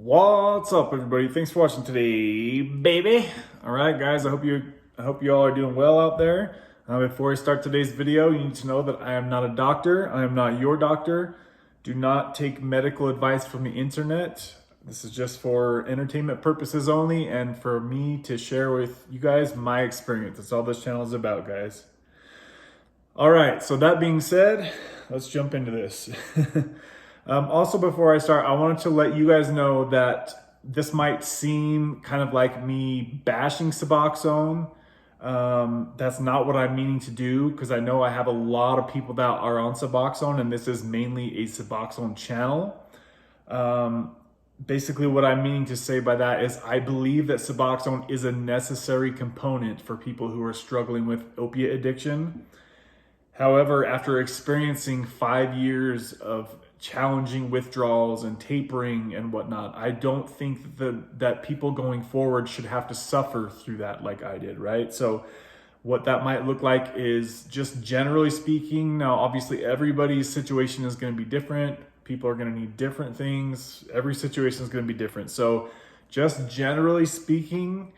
What's up, everybody? Thanks for watching today, baby. All right, guys. I hope you all are doing well out there. Before I start today's video, you need to know that I am not a doctor. I am not your doctor. Do not take medical advice from the internet. This is just for entertainment purposes only, and for me to share with you guys my experience. That's all this channel is about, guys. All right. So that being said, let's jump into this. Also, before I start, I wanted to let you guys know that this might seem kind of like me bashing Suboxone. That's not what I'm meaning to do, because I know I have a lot of people that are on Suboxone, and this is mainly a Suboxone channel. Basically, what I'm meaning to say by that is I believe that Suboxone is a necessary component for people who are struggling with opiate addiction. However, after experiencing 5 years of challenging withdrawals and tapering and whatnot, I don't think that people going forward should have to suffer through that like I did, right? So what that might look like is, just generally speaking, now obviously everybody's situation is going to be different. People are going to need different things. Every situation is going to be different. So just generally speaking,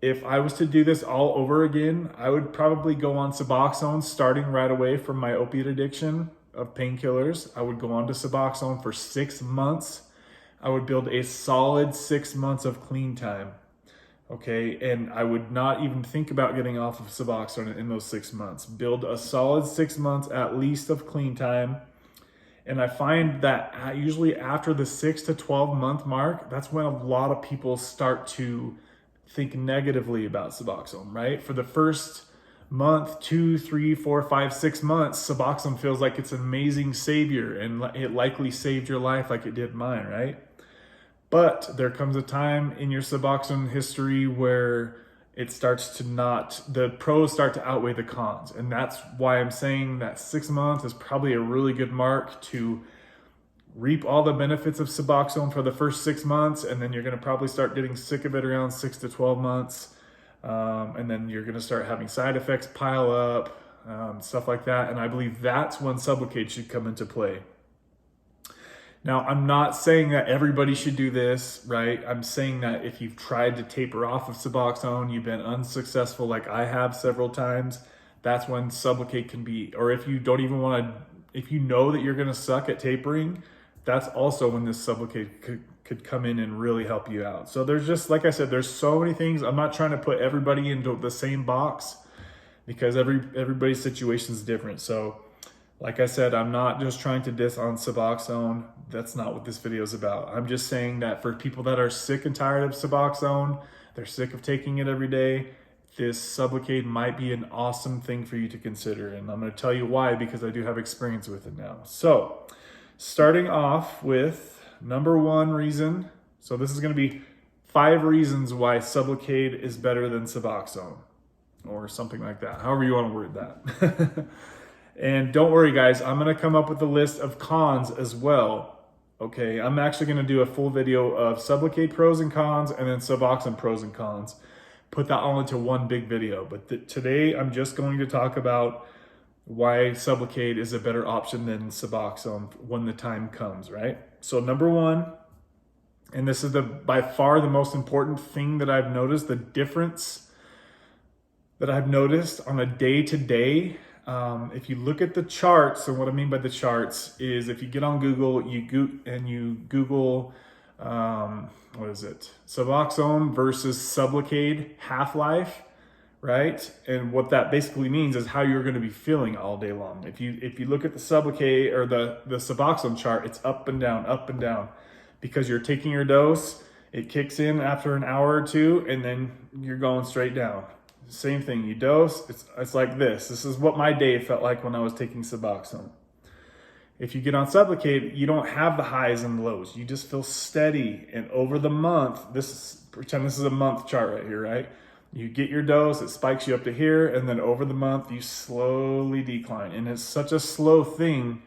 if I was to do this all over again, I would probably go on Suboxone starting right away from my opiate addiction of painkillers. I would go on to Suboxone for 6 months. I would build a solid 6 months of clean time. Okay, and I would not even think about getting off of Suboxone in those 6 months. Build a solid 6 months at least of clean time. And I find that usually after the 6 to 12 month mark, that's when a lot of people start to think negatively about Suboxone, right? For the first month, 2, 3, 4, 5, 6 months, Suboxone feels like it's an amazing savior, and it likely saved your life like it did mine, right? But there comes a time in your Suboxone history where it starts to the pros start to outweigh the cons. And that's why I'm saying that 6 months is probably a really good mark to reap all the benefits of Suboxone for the first 6 months, and then you're going to probably start getting sick of it around 6 to 12 months. And then you're going to start having side effects pile up, stuff like that. And I believe that's when Sublocade should come into play. Now, I'm not saying that everybody should do this, right? I'm saying that if you've tried to taper off of Suboxone, you've been unsuccessful like I have several times, that's when Sublocade can be, or if you don't even want to, if you know that you're going to suck at tapering, that's also when this Sublocade could come in and really help you out. So there's just, like I said, there's so many things. I'm not trying to put everybody into the same box, because everybody's situation is different. So like I said, I'm not just trying to diss on Suboxone. That's not what this video is about. I'm just saying that for people that are sick and tired of Suboxone, they're sick of taking it every day, this Sublocade might be an awesome thing for you to consider. And I'm going to tell you why, because I do have experience with it now. So starting off with number one reason. So this is going to be 5 reasons why Sublocade is better than Suboxone, or something like that, however you want to word that. And don't worry, guys, I'm going to come up with a list of cons as well. Okay, I'm actually going to do a full video of Sublocade pros and cons, and then Suboxone pros and cons. Put that all into one big video. But today I'm just going to talk about why Sublocade is a better option than Suboxone when the time comes, right? So number one, and this is by far the most important thing that I've noticed, the difference that I've noticed on a day-to-day. If you look at the charts, and what I mean by the charts is, if you get on Google, you Google, what is it? Suboxone versus Sublocade half-life, right? And what that basically means is how you're going to be feeling all day long. If you look at the Sublocade or the Suboxone chart, it's up and down, because you're taking your dose, it kicks in after an hour or two, and then you're going straight down. Same thing, you dose, it's like this. This is what my day felt like when I was taking Suboxone. If you get on Sublocade, you don't have the highs and lows. You just feel steady. And over the month, pretend this is a month chart right here, right? You get your dose, it spikes you up to here, and then over the month, you slowly decline. And it's such a slow thing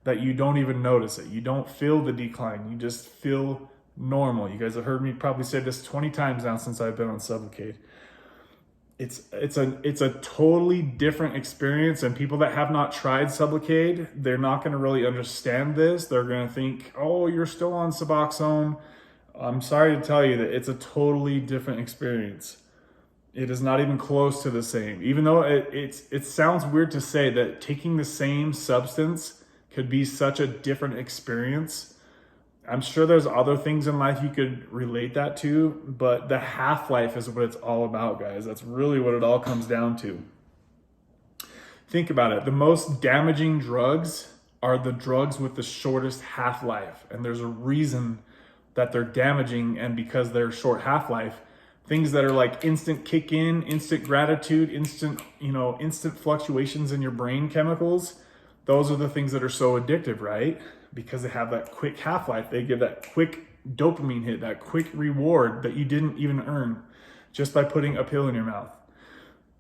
that you don't even notice it. You don't feel the decline. You just feel normal. You guys have heard me probably say this 20 times now since I've been on Sublocade. It's a totally different experience, and people that have not tried Sublocade, they're not going to really understand this. They're going to think, oh, you're still on Suboxone. I'm sorry to tell you that it's a totally different experience. It is not even close to the same. Even though it sounds weird to say that taking the same substance could be such a different experience. I'm sure there's other things in life you could relate that to, but the half-life is what it's all about, guys. That's really what it all comes down to. Think about it. The most damaging drugs are the drugs with the shortest half-life. And there's a reason that they're damaging, and because they're short half-life, things that are like instant kick in, instant gratitude, instant fluctuations in your brain chemicals, those are the things that are so addictive, right? Because they have that quick half-life. They give that quick dopamine hit, that quick reward that you didn't even earn just by putting a pill in your mouth.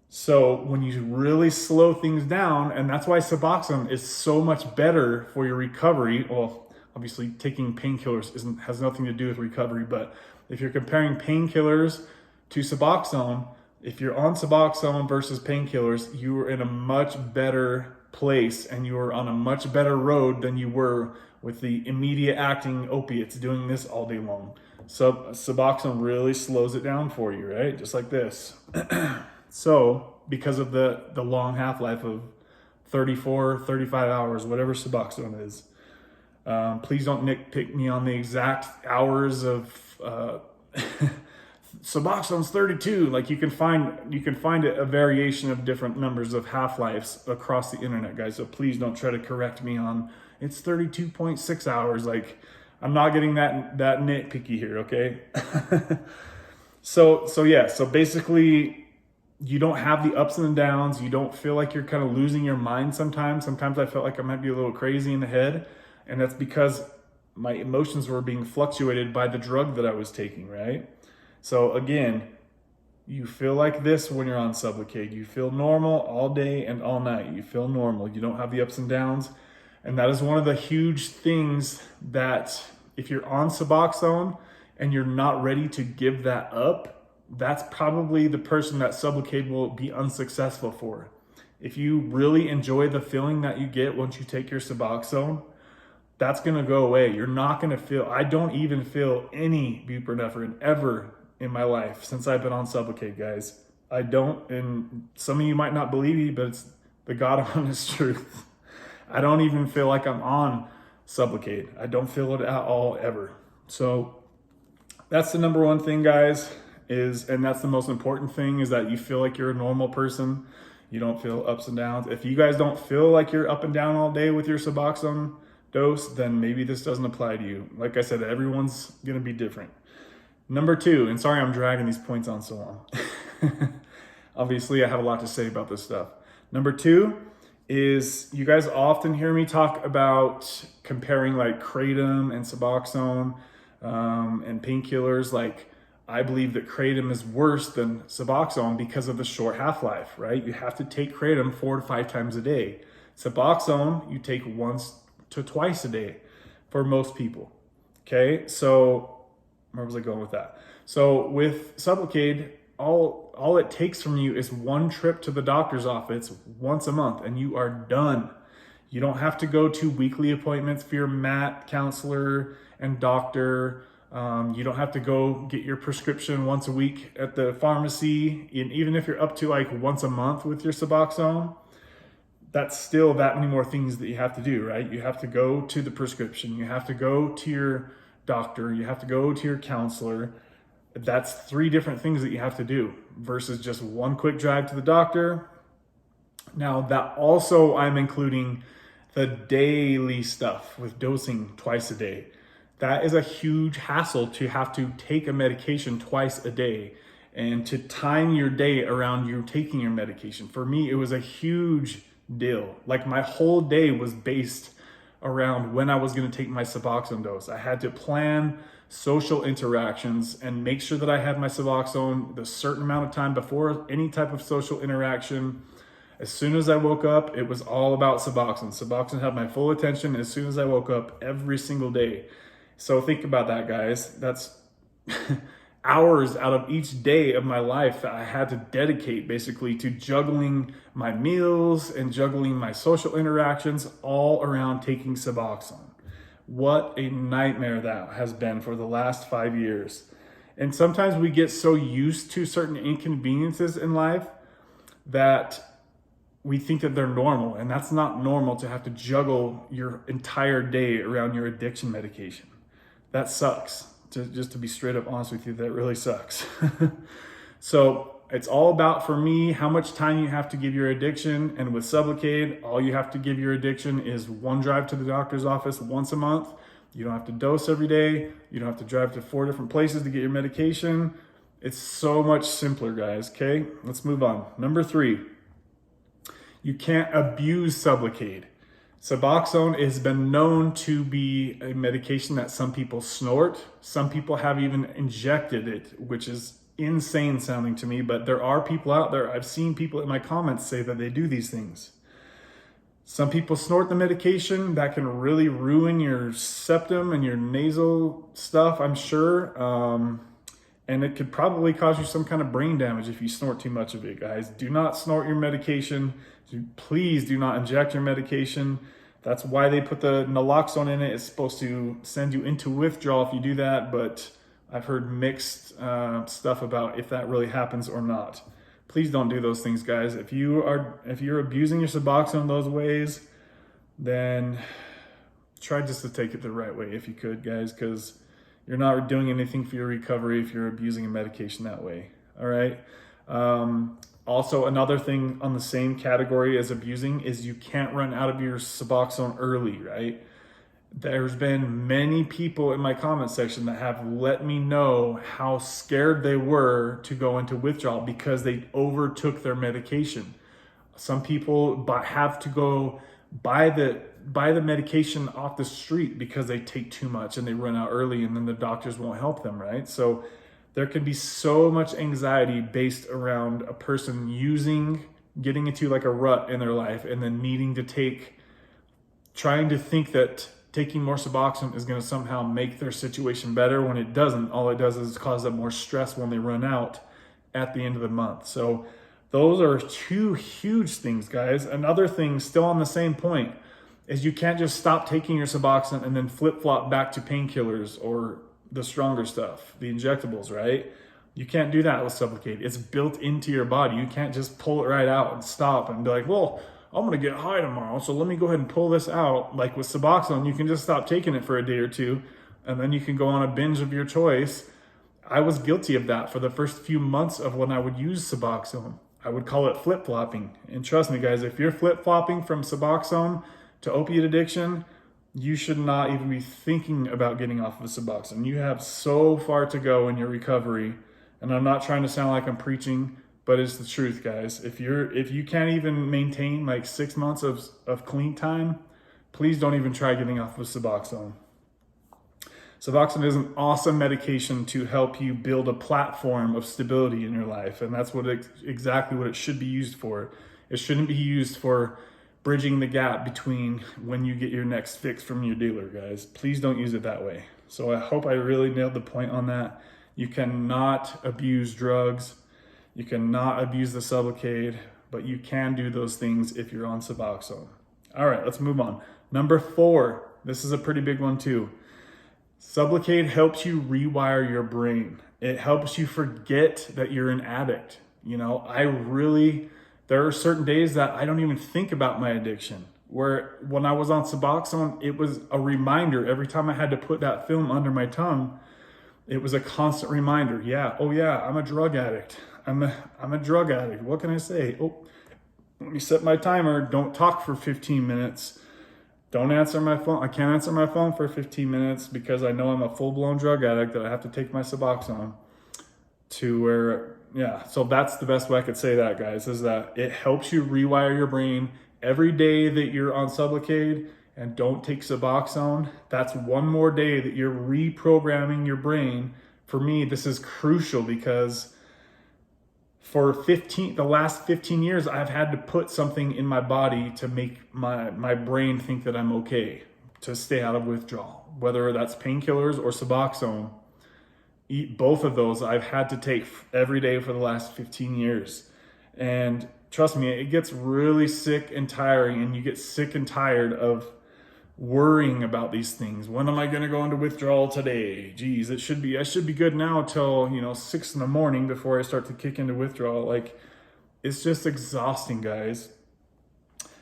So when you really slow things down, and that's why Suboxone is so much better for your recovery. Well, obviously taking painkillers has nothing to do with recovery, but if you're comparing painkillers to Suboxone, if you're on Suboxone versus painkillers, you are in a much better place and you are on a much better road than you were with the immediate acting opiates doing this all day long. So Suboxone really slows it down for you, right? Just like this. So because of the long half-life of 34, 35 hours, whatever Suboxone is. Please don't nitpick me on the exact hours of Suboxone's 32. Like you can find a variation of different numbers of half-lives across the internet, guys. So please don't try to correct me on it's 32.6 hours. Like I'm not getting that nitpicky here, okay? So basically you don't have the ups and downs. You don't feel like you're kind of losing your mind sometimes. Sometimes I felt like I might be a little crazy in the head. And that's because my emotions were being fluctuated by the drug that I was taking, right? So again, you feel like this when you're on Sublocade. You feel normal all day and all night. You feel normal. You don't have the ups and downs. And that is one of the huge things that if you're on Suboxone and you're not ready to give that up, that's probably the person that Sublocade will be unsuccessful for. If you really enjoy the feeling that you get once you take your Suboxone, that's going to go away. You're not going to feel, I don't even feel any buprenorphine ever in my life since I've been on Sublocade, guys. I don't, and some of you might not believe me, but it's the God honest truth. I don't even feel like I'm on Sublocade. I don't feel it at all ever. So that's the number one thing, guys, and that's the most important thing, is that you feel like you're a normal person. You don't feel ups and downs. If you guys don't feel like you're up and down all day with your Suboxone dose, then maybe this doesn't apply to you. Like I said, everyone's gonna be different. Number two, and sorry I'm dragging these points on so long. Obviously, I have a lot to say about this stuff. Number two is you guys often hear me talk about comparing like Kratom and Suboxone and painkillers. Like I believe that Kratom is worse than Suboxone because of the short half-life, right? You have to take Kratom 4 to 5 times a day. Suboxone, you take once to twice a day for most people. Okay, so where was I going with that? So with Sublocade, all it takes from you is one trip to the doctor's office once a month and you are done. You don't have to go to weekly appointments for your MAT counselor and doctor. You don't have to go get your prescription once a week at the pharmacy. And even if you're up to like once a month with your Suboxone, that's still that many more things that you have to do, right? You have to go to the prescription. You have to go to your doctor. You have to go to your counselor. That's 3 different things that you have to do versus just one quick drive to the doctor. Now that also I'm including the daily stuff with dosing twice a day. That is a huge hassle to have to take a medication twice a day and to time your day around you taking your medication. For me, it was a huge deal. Like my whole day was based around when I was going to take my Suboxone dose. I had to plan social interactions and make sure that I had my Suboxone the certain amount of time before any type of social interaction. As soon as I woke up, it was all about Suboxone. Suboxone had my full attention as soon as I woke up every single day. So think about that, guys. That's hours out of each day of my life that I had to dedicate basically to juggling my meals and juggling my social interactions all around taking Suboxone. What a nightmare that has been for the last 5 years. And sometimes we get so used to certain inconveniences in life that we think that they're normal, and that's not normal to have to juggle your entire day around your addiction medication. That sucks. Just to be straight up honest with you, that really sucks. So it's all about, for me, how much time you have to give your addiction. And with Sublocade, all you have to give your addiction is one drive to the doctor's office once a month. You don't have to dose every day. You don't have to drive to 4 different places to get your medication. It's so much simpler, guys. Okay, let's move on. Number 3, you can't abuse Sublocade. Suboxone has been known to be a medication that some people snort. Some people have even injected it, which is insane sounding to me, but there are people out there. I've seen people in my comments say that they do these things. Some people snort the medication. That can really ruin your septum and your nasal stuff, I'm sure. And it could probably cause you some kind of brain damage if you snort too much of it, guys. Do not snort your medication. Please do not inject your medication. That's why they put the naloxone in it. It's supposed to send you into withdrawal if you do that, but I've heard mixed stuff about if that really happens or not. Please don't do those things, guys. If you're abusing your Suboxone those ways, then try just to take it the right way if you could, guys, because you're not doing anything for your recovery if you're abusing a medication that way. All right. Also, another thing on the same category as abusing is you can't run out of your Suboxone early, right? There's been many people in my comment section that have let me know how scared they were to go into withdrawal because they overtook their medication. Some people have to go buy the medication off the street because they take too much and they run out early, and then the doctors won't help them, right? So there can be so much anxiety based around a person getting into like a rut in their life and then trying to think that taking more Suboxone is going to somehow make their situation better when it doesn't. All it does is cause them more stress when they run out at the end of the month. So those are 2 huge things, guys. Another thing, still on the same point, is you can't just stop taking your Suboxone and then flip-flop back to painkillers or the stronger stuff, the injectables, right? You can't do that with Sublocade. It's built into your body. You can't just pull it right out and stop and be like, well, I'm gonna get high tomorrow, so let me go ahead and pull this out. Like with Suboxone, you can just stop taking it for a day or 2, and then you can go on a binge of your choice. I was guilty of that for the first few months of when I would use Suboxone. I would call it flip-flopping. And trust me, guys, if you're flip-flopping from Suboxone to opiate addiction, you should not even be thinking about getting off of Suboxone. You have so far to go in your recovery. And I'm not trying to sound like I'm preaching, but it's the truth, guys. If you can't even maintain like 6 months of clean time, please don't even try getting off of Suboxone. Suboxone is an awesome medication to help you build a platform of stability in your life. And that's exactly what it should be used for. It shouldn't be used for bridging the gap between when you get your next fix from your dealer, guys. Please don't use it that way. So I hope I really nailed the point on that. You cannot abuse drugs. You cannot abuse the Sublocade, but you can do those things if you're on Suboxone. All right, let's move on. Number 4, this is a pretty big one too. Sublocade helps you rewire your brain. It helps you forget that you're an addict. You know, there are certain days that I don't even think about my addiction. Where when I was on Suboxone, it was a reminder every time I had to put that film under my tongue. It was a constant reminder. I'm a drug addict. I'm a drug addict. What can I say? Oh, let me set my timer. Don't talk for 15 minutes. Don't answer my phone. I can't answer my phone for 15 minutes because I know I'm a full-blown drug addict that I have to take my Suboxone to where, so that's the best way I could say that, guys, is that it helps you rewire your brain every day that you're on Sublocade and don't take Suboxone. That's one more day that you're reprogramming your brain. For me, this is crucial because for the last 15 years, I've had to put something in my body to make my brain think that I'm okay, to stay out of withdrawal, whether that's painkillers or Suboxone. Both of those I've had to take every day for the last 15 years. And trust me, it gets really sick and tiring, and you get sick and tired of worrying about these things. When am I going to go into withdrawal today? Geez, I should be good now till, 6 in the morning before I start to kick into withdrawal. Like, it's just exhausting, guys.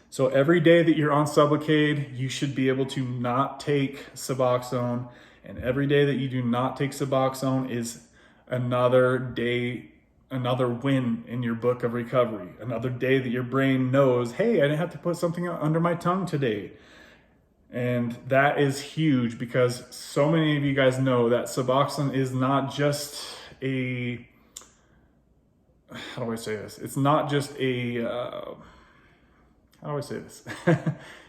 So every day that you're on Sublocade, you should be able to not take Suboxone. And every day that you do not take Suboxone is another day, another win in your book of recovery. Another day that your brain knows, hey, I didn't have to put something under my tongue today. And that is huge, because so many of you guys know that Suboxone is not just a, how do I say this? It's not just a, how do I say this?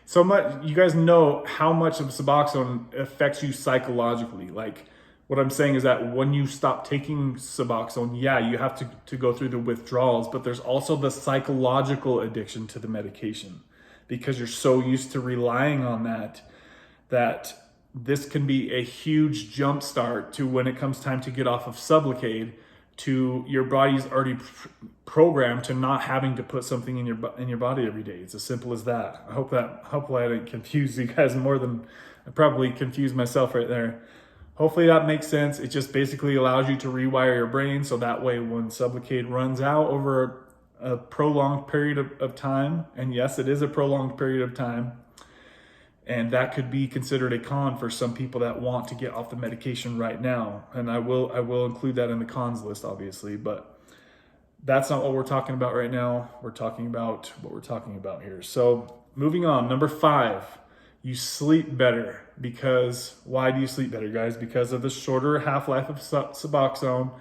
So much, you guys know how much of Suboxone affects you psychologically. Like, what I'm saying is that when you stop taking Suboxone, yeah, you have to go through the withdrawals, but there's also the psychological addiction to the medication, because you're so used to relying on that this can be a huge jump start to when it comes time to get off of Sublocade, to your body's already programmed to not having to put something in your body every day. It's as simple as that. Hopefully I didn't confuse you guys more than I probably confused myself right there. Hopefully that makes sense. It just basically allows you to rewire your brain, so that way when Sublocade runs out over a prolonged period of time, and yes, it is a prolonged period of time, and that could be considered a con for some people that want to get off the medication right now. And I will include that in the cons list, obviously, but that's not what we're talking about right now. We're talking about what we're talking about here. So moving on, number 5, you sleep better. Because why do you sleep better, guys? Because of the shorter half-life of Suboxone.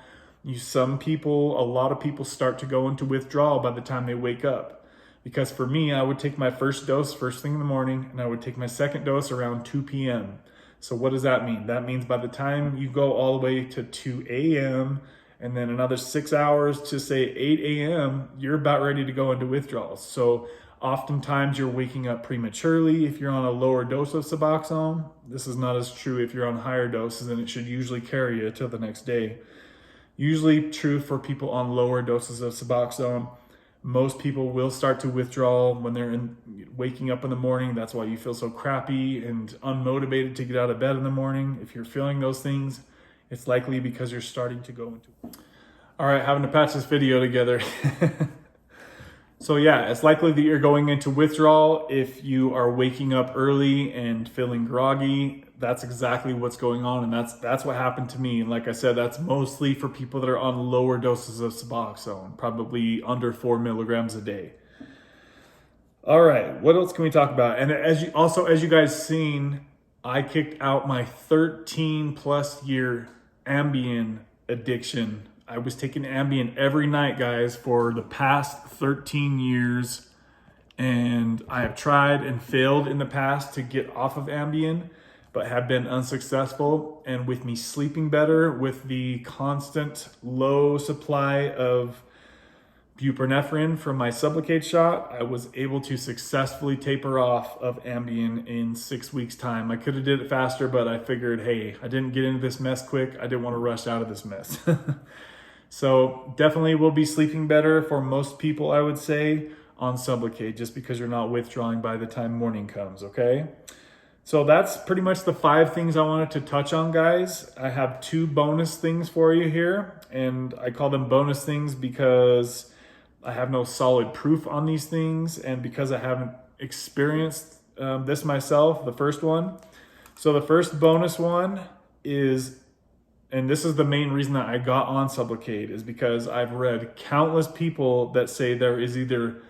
A lot of people start to go into withdrawal by the time they wake up. Because for me, I would take my first dose first thing in the morning, and I would take my second dose around 2 p.m. So what does that mean? That means by the time you go all the way to 2 a.m. and then another 6 hours to say 8 a.m., you're about ready to go into withdrawals. So oftentimes you're waking up prematurely if you're on a lower dose of Suboxone. This is not as true if you're on higher doses, and it should usually carry you till the next day. Usually true for people on lower doses of Suboxone. Most people will start to withdraw when they're waking up in the morning. That's why you feel so crappy and unmotivated to get out of bed in the morning. If you're feeling those things, it's likely because you're starting to go into... All right, having to patch this video together. So yeah, it's likely that you're going into withdrawal if you are waking up early and feeling groggy. That's exactly what's going on, and that's what happened to me. And like I said, that's mostly for people that are on lower doses of Suboxone, probably under 4 milligrams a day. All right, what else can we talk about? And as you guys seen, I kicked out my 13 plus year Ambien addiction. I was taking Ambien every night, guys, for the past 13 years. And I have tried and failed in the past to get off of Ambien, but have been unsuccessful. And with me sleeping better, with the constant low supply of buprenorphine from my Sublocade shot, I was able to successfully taper off of Ambien in 6 weeks' time. I could have did it faster, but I figured, hey, I didn't get into this mess quick. I didn't want to rush out of this mess. So definitely will be sleeping better for most people, I would say, on Sublocade, just because you're not withdrawing by the time morning comes, okay? So that's pretty much the 5 things I wanted to touch on, guys. I have 2 bonus things for you here, and I call them bonus things because I have no solid proof on these things, and because I haven't experienced this myself, the first one. So the first bonus one is, and this is the main reason that I got on Sublocade, is because I've read countless people that say there is either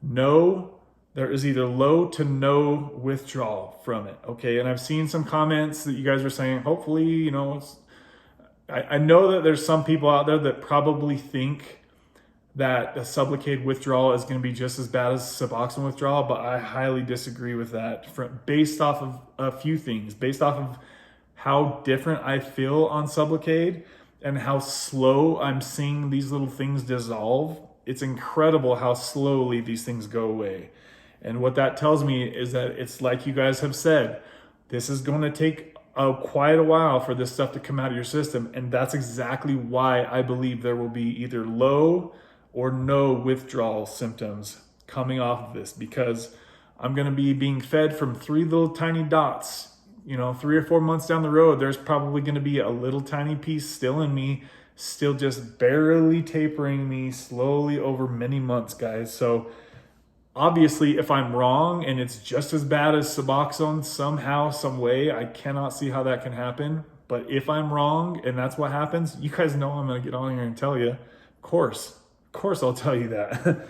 low to no withdrawal from it, okay? And I've seen some comments that you guys are saying, hopefully, I know that there's some people out there that probably think that a Sublocade withdrawal is going to be just as bad as Suboxone withdrawal, but I highly disagree with that based off of a few things, based off of how different I feel on Sublocade and how slow I'm seeing these little things dissolve. It's incredible how slowly these things go away. And what that tells me is that it's like you guys have said, this is going to take quite a while for this stuff to come out of your system. And that's exactly why I believe there will be either low or no withdrawal symptoms coming off of this, because I'm going to be being fed from 3 little tiny dots. 3 or 4 months down the road, there's probably going to be a little tiny piece still in me, still just barely tapering me slowly over many months, guys. So obviously, if I'm wrong and it's just as bad as Suboxone somehow, some way, I cannot see how that can happen. But if I'm wrong and that's what happens, you guys know I'm going to get on here and tell you. Of course I'll tell you that.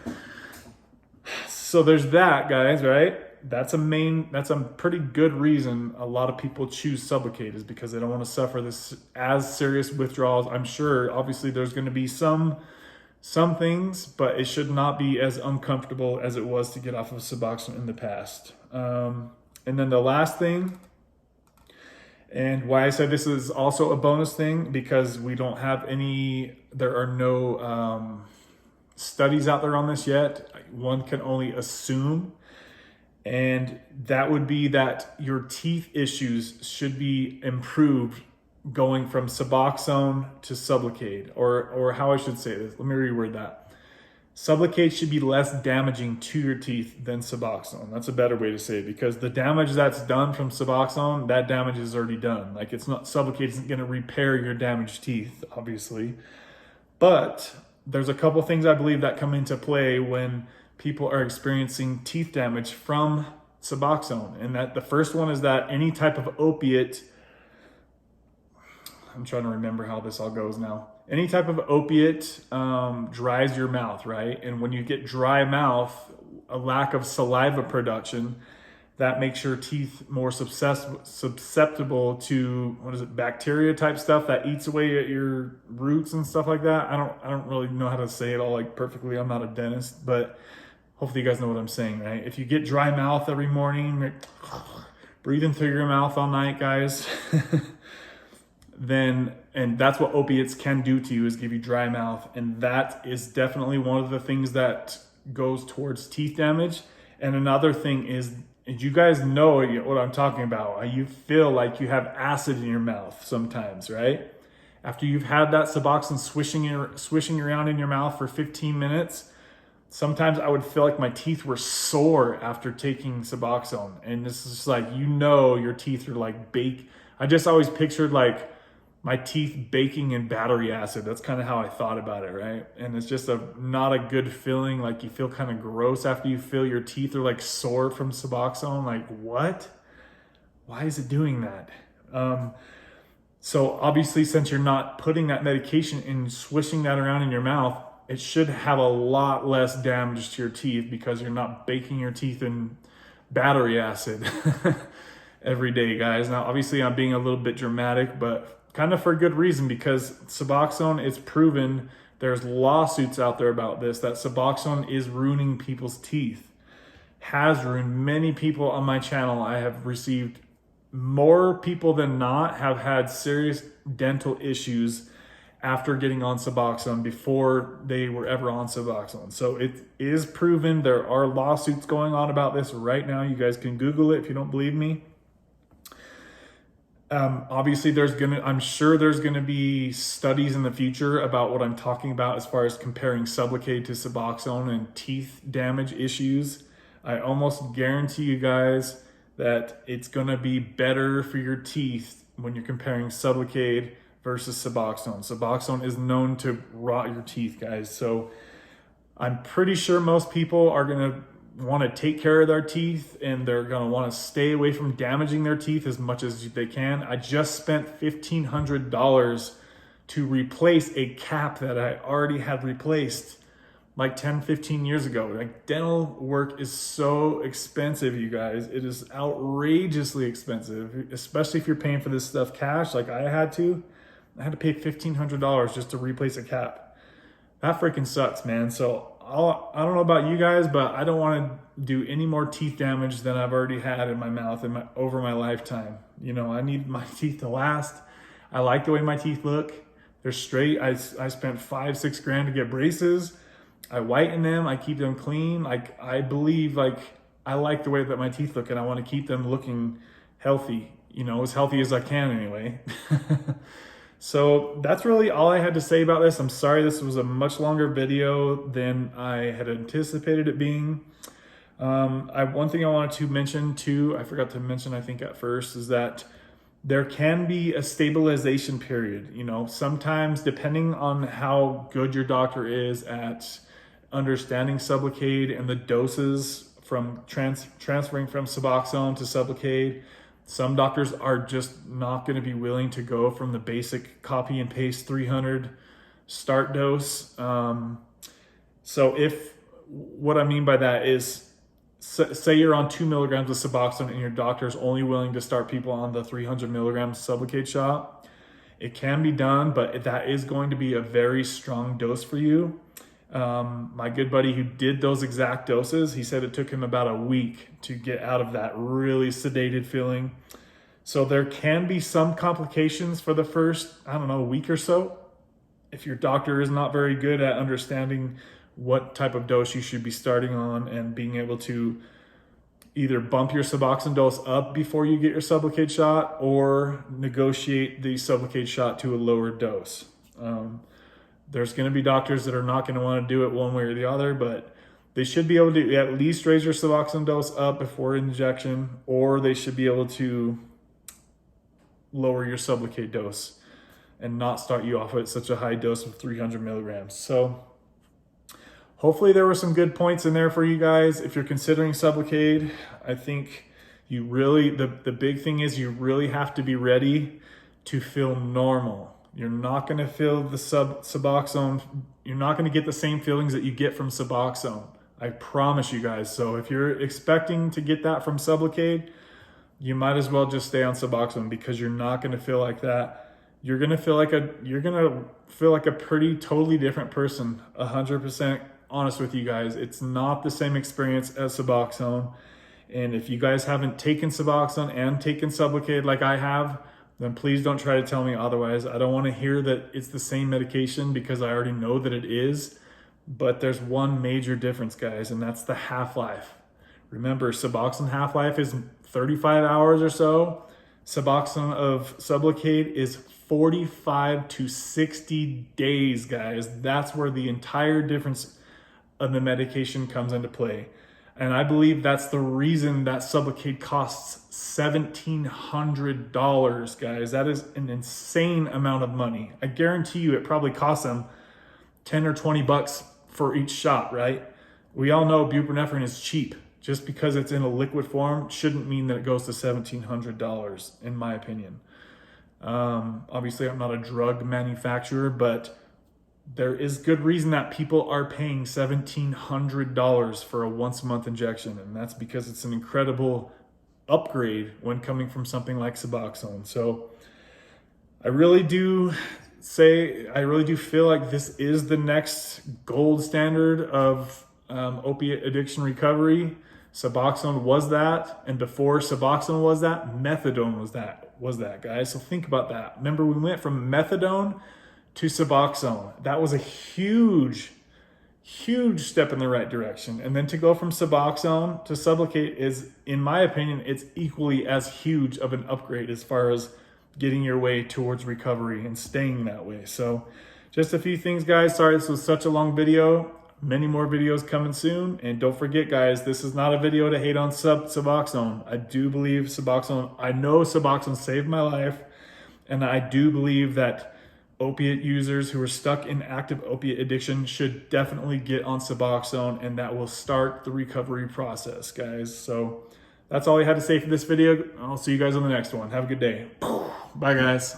So there's that, guys, right? That's a pretty good reason a lot of people choose Sublocade, is because they don't want to suffer this as serious withdrawals. I'm sure obviously there's going to be some things, but it should not be as uncomfortable as it was to get off of Suboxone in the past. And then the last thing, and why I said this is also a bonus thing, because there are no studies out there on this yet. One can only assume, and that would be that your teeth issues should be improved going from Suboxone to Sublocade, or how I should say this. Let me reword that. Sublocade should be less damaging to your teeth than Suboxone. That's a better way to say it, because the damage that's done from Suboxone, that damage is already done. Like, Sublocade isn't going to repair your damaged teeth, obviously. But there's a couple things I believe that come into play when people are experiencing teeth damage from Suboxone. And that the first one is that any type of opiate, I'm trying to remember how this all goes now. Any type of opiate dries your mouth, right? And when you get dry mouth, a lack of saliva production, that makes your teeth more susceptible to, bacteria type stuff that eats away at your roots and stuff like that. I don't really know how to say it all like perfectly. I'm not a dentist, but hopefully you guys know what I'm saying, right? If you get dry mouth every morning, breathing through your mouth all night, guys, and that's what opiates can do to you, is give you dry mouth. And that is definitely one of the things that goes towards teeth damage. And another thing is, and you guys know what I'm talking about. You feel like you have acid in your mouth sometimes, right? After you've had that Suboxone swishing around in your mouth for 15 minutes, sometimes I would feel like my teeth were sore after taking Suboxone. And this is like, your teeth are like baked. I just always pictured like my teeth baking in battery acid. That's kind of how I thought about it, right? And it's just not a good feeling. Like, you feel kind of gross after you feel your teeth are like sore from Suboxone. Like, what? Why is it doing that? So obviously, since you're not putting that medication and swishing that around in your mouth, it should have a lot less damage to your teeth, because you're not baking your teeth in battery acid every day, guys. Now, obviously, I'm being a little bit dramatic, but kind of for a good reason, because Suboxone is proven. There's lawsuits out there about this, that Suboxone is ruining people's teeth. Has ruined many people on my channel. I have received more people than not have had serious dental issues after getting on Suboxone before they were ever on Suboxone. So it is proven. There are lawsuits going on about this right now. You guys can Google it if you don't believe me. Obviously, I'm sure there's gonna be studies in the future about what I'm talking about as far as comparing Sublocade to Suboxone and teeth damage issues. I almost guarantee you guys that it's gonna be better for your teeth when you're comparing Sublocade versus Suboxone. Suboxone is known to rot your teeth, guys. So I'm pretty sure most people are gonna want to take care of their teeth, and they're going to want to stay away from damaging their teeth as much as they can. I just spent $1,500 to replace a cap that I already had replaced like 10, 15 years ago. Like, dental work is so expensive, you guys. It is outrageously expensive, especially if you're paying for this stuff cash like I had to. I had to pay $1,500 just to replace a cap. That freaking sucks, man. So I don't know about you guys, but I don't want to do any more teeth damage than I've already had in my mouth over my lifetime. I need my teeth to last. I like the way my teeth look. They're straight. I spent $5-6 grand to get braces. I whiten them. I keep them clean. Like, I believe, like, I like the way that my teeth look, and I want to keep them looking healthy, as healthy as I can anyway. So that's really all I had to say about this. I'm sorry this was a much longer video than I had anticipated it being. One thing I wanted to mention too, I forgot to mention, I think at first, is that there can be a stabilization period. You know, sometimes depending on how good your doctor is at understanding Sublocade and the doses from transferring from Suboxone to Sublocade, some doctors are just not going to be willing to go from the basic copy and paste 300 start dose. So if, what I mean by that is, say you're on 2 milligrams of Suboxone and your doctor is only willing to start people on the 300 milligrams Sublocade shot. It can be done, but that is going to be a very strong dose for you. My good buddy who did those exact doses, he said it took him about a week to get out of that really sedated feeling. So there can be some complications for the first, I don't know, week or so. If your doctor is not very good at understanding what type of dose you should be starting on and being able to either bump your Suboxone dose up before you get your Sublocade shot or negotiate the Sublocade shot to a lower dose. There's going to be doctors that are not going to want to do it one way or the other, but they should be able to at least raise your Suboxone dose up before injection, or they should be able to lower your Sublocade dose and not start you off at such a high dose of 300 milligrams. So hopefully there were some good points in there for you guys. If you're considering Sublocade, I think you really, the big thing is you really have to be ready to feel normal. You're not going to feel the Suboxone. You're not going to get the same feelings that you get from Suboxone. I promise you guys. So if you're expecting to get that from Sublocade, you might as well just stay on Suboxone, because you're not going to feel like that. You're going to feel like a pretty totally different person. 100% honest with you guys. It's not the same experience as Suboxone. And if you guys haven't taken Suboxone and taken Sublocade like I have, then please don't try to tell me otherwise. I don't want to hear that it's the same medication, because I already know that it is. But there's one major difference, guys, and that's the half-life. Remember, Suboxone half-life is 35 hours or so. Suboxone of Sublocade is 45 to 60 days, guys. That's where the entire difference of the medication comes into play. And I believe that's the reason that Sublocade costs $1,700, guys. That is an insane amount of money. I guarantee you it probably costs them 10 or 20 bucks for each shot, right? We all know buprenorphine is cheap. Just because it's in a liquid form shouldn't mean that it goes to $1,700, in my opinion. Obviously, I'm not a drug manufacturer, but there is good reason that people are paying $1,700 for a once-a-month injection, and that's because it's an incredible upgrade when coming from something like Suboxone. So I really do feel like this is the next gold standard of opiate addiction recovery. Suboxone was that, and before Suboxone was that, methadone was that, guys. So think about that. Remember, we went from methadone to Suboxone. That was a huge step in the right direction. And then to go from Suboxone to Sublocade is, in my opinion, it's equally as huge of an upgrade as far as getting your way towards recovery and staying that way. So just a few things, guys. Sorry this was such a long video. Many more videos coming soon. And don't forget, guys, this is not a video to hate on Suboxone. I do believe Suboxone, I know Suboxone saved my life. And I do believe that opiate users who are stuck in active opiate addiction should definitely get on Suboxone, and that will start the recovery process, guys. So that's all I had to say for this video. I'll see you guys on the next one. Have a good day. Bye, guys.